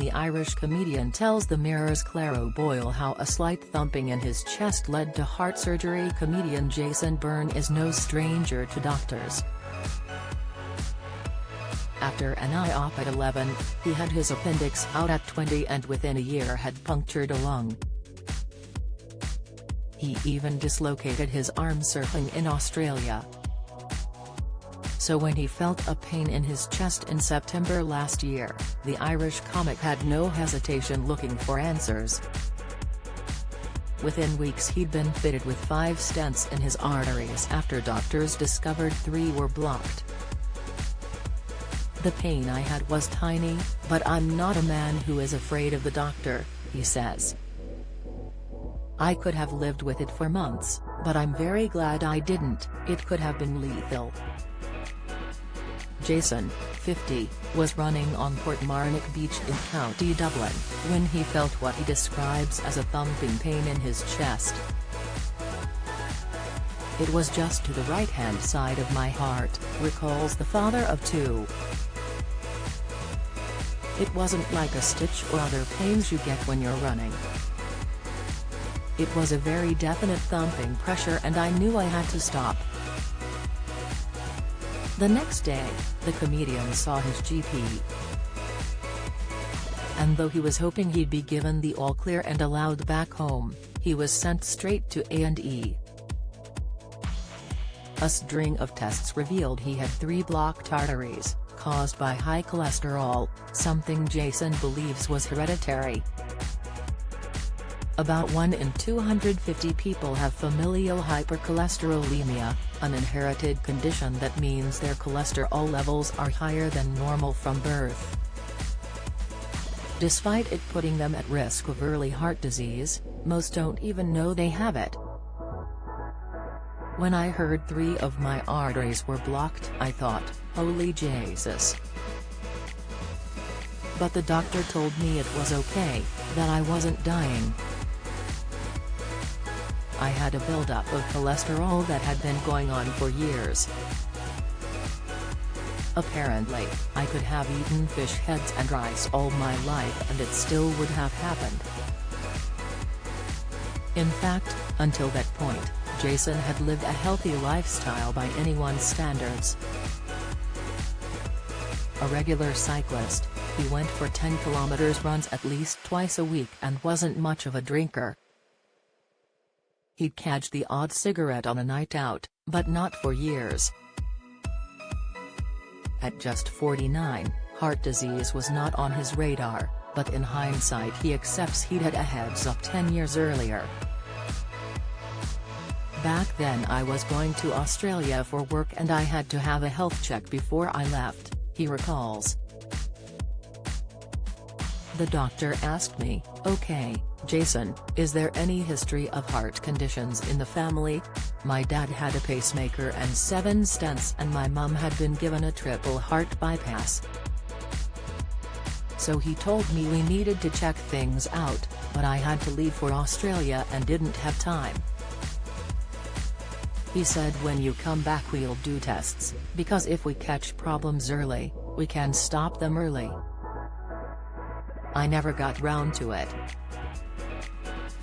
The Irish comedian tells the Mirror's Claire O'Boyle how a slight thumping in his chest led to heart surgery. Comedian Jason Byrne is no stranger to doctors. After an eye op at 11, he had his appendix out at 20 and within a year had punctured a lung. He even dislocated his arm surfing in Australia. So when he felt a pain in his chest in September last year, the Irish comic had no hesitation looking for answers. Within weeks he'd been fitted with 5 stents in his arteries after doctors discovered 3 were blocked. "The pain I had was tiny, but I'm not a man who is afraid of the doctor," he says. "I could have lived with it for months, but I'm very glad I didn't. It could have been lethal." Jason, 50, was running on Portmarnock Beach in County Dublin, when he felt what he describes as a thumping pain in his chest. "It was just to the right-hand side of my heart," recalls the father of 2. "It wasn't like a stitch or other pains you get when you're running. It was a very definite thumping pressure and I knew I had to stop." The next day, the comedian saw his GP. And though he was hoping he'd be given the all-clear and allowed back home, he was sent straight to A&E. A string of tests revealed he had 3 blocked arteries, caused by high cholesterol, something Jason believes was hereditary. About 1 in 250 people have familial hypercholesterolemia, an inherited condition that means their cholesterol levels are higher than normal from birth. Despite it putting them at risk of early heart disease, most don't even know they have it. "When I heard 3 of my arteries were blocked, I thought, holy Jesus. But the doctor told me it was okay, that I wasn't dying. I had a buildup of cholesterol that had been going on for years. Apparently, I could have eaten fish heads and rice all my life and it still would have happened." In fact, until that point, Jason had lived a healthy lifestyle by anyone's standards. A regular cyclist, he went for 10 kilometers runs at least twice a week and wasn't much of a drinker. He'd catch the odd cigarette on a night out, but not for years. At just 49, heart disease was not on his radar, but in hindsight he accepts he'd had a heads up 10 years earlier. "Back then I was going to Australia for work and I had to have a health check before I left," he recalls. "The doctor asked me, 'Okay, Jason, is there any history of heart conditions in the family?' My dad had a pacemaker and 7 stents and my mum had been given a triple heart bypass. So he told me we needed to check things out, but I had to leave for Australia and didn't have time. He said when you come back we'll do tests, because if we catch problems early, we can stop them early. I never got round to it."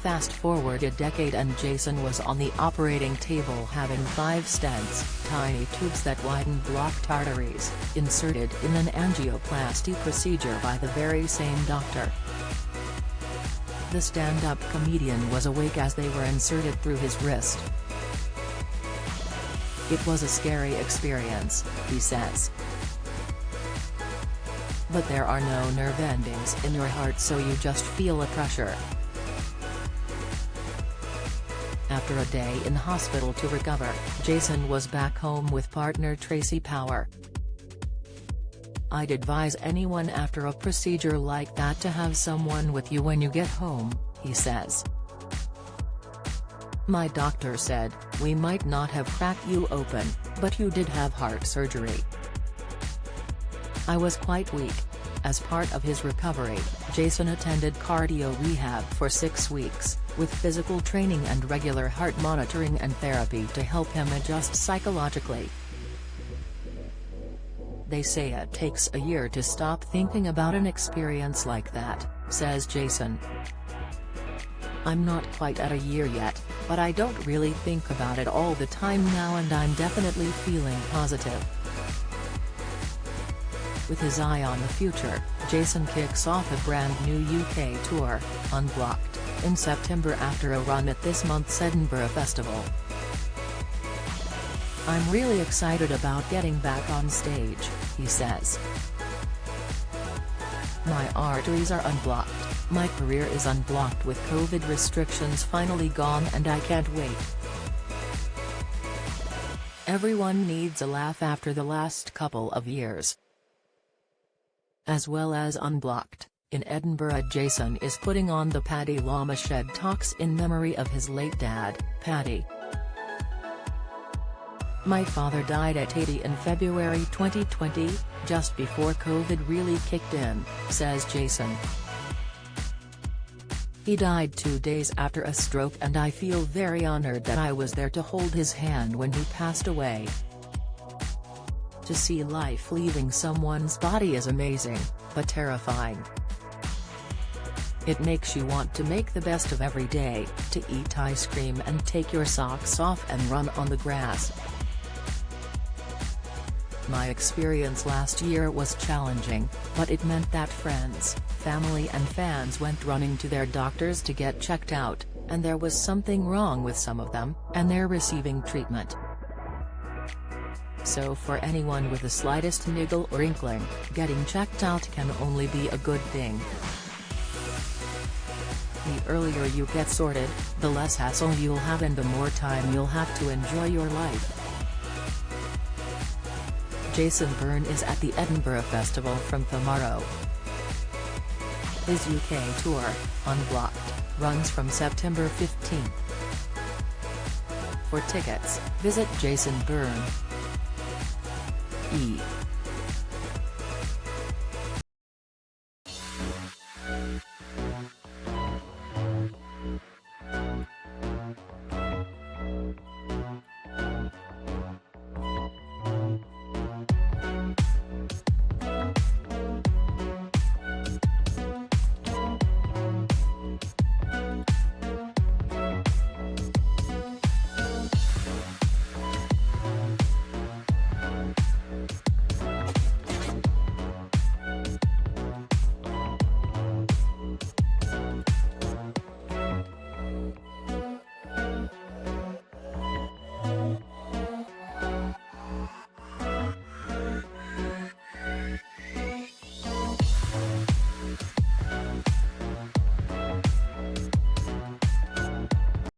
Fast forward a decade and Jason was on the operating table having 5 stents, tiny tubes that widen blocked arteries, inserted in an angioplasty procedure by the very same doctor. The stand-up comedian was awake as they were inserted through his wrist. "It was a scary experience," he says. "But there are no nerve endings in your heart so you just feel a pressure." After a day in hospital to recover, Jason was back home with partner Tracy Power. "I'd advise anyone after a procedure like that to have someone with you when you get home," he says. "My doctor said, we might not have cracked you open, but you did have heart surgery. I was quite weak." As part of his recovery, Jason attended cardio rehab for 6 weeks, with physical training and regular heart monitoring and therapy to help him adjust psychologically. They say it takes a year to stop thinking about an experience like that, says Jason. I'm not quite at a year yet, but I don't really think about it all the time now, and I'm definitely feeling positive. With his eye on the future, Jason kicks off a brand new UK tour, Unblocked, in September after a run at this month's Edinburgh Festival. I'm really excited about getting back on stage, he says. My arteries are unblocked, my career is unblocked with COVID restrictions finally gone, and I can't wait. Everyone needs a laugh after the last couple of years. As well as Unblocked, in Edinburgh Jason is putting on the Paddy Lama Shed Talks in memory of his late dad, Paddy. My father died at 80 in February 2020, just before COVID really kicked in, says Jason. He died 2 days after a stroke, and I feel very honored that I was there to hold his hand when he passed away. To see life leaving someone's body is amazing, but terrifying. It makes you want to make the best of every day, to eat ice cream and take your socks off and run on the grass. My experience last year was challenging, but it meant that friends, family and fans went running to their doctors to get checked out, and there was something wrong with some of them, and they're receiving treatment. So for anyone with the slightest niggle or inkling, getting checked out can only be a good thing. The earlier you get sorted, the less hassle you'll have and the more time you'll have to enjoy your life. Jason Byrne is at the Edinburgh Festival from tomorrow. His UK tour, Unblocked, runs from September 15th. For tickets, visit Jason Byrne.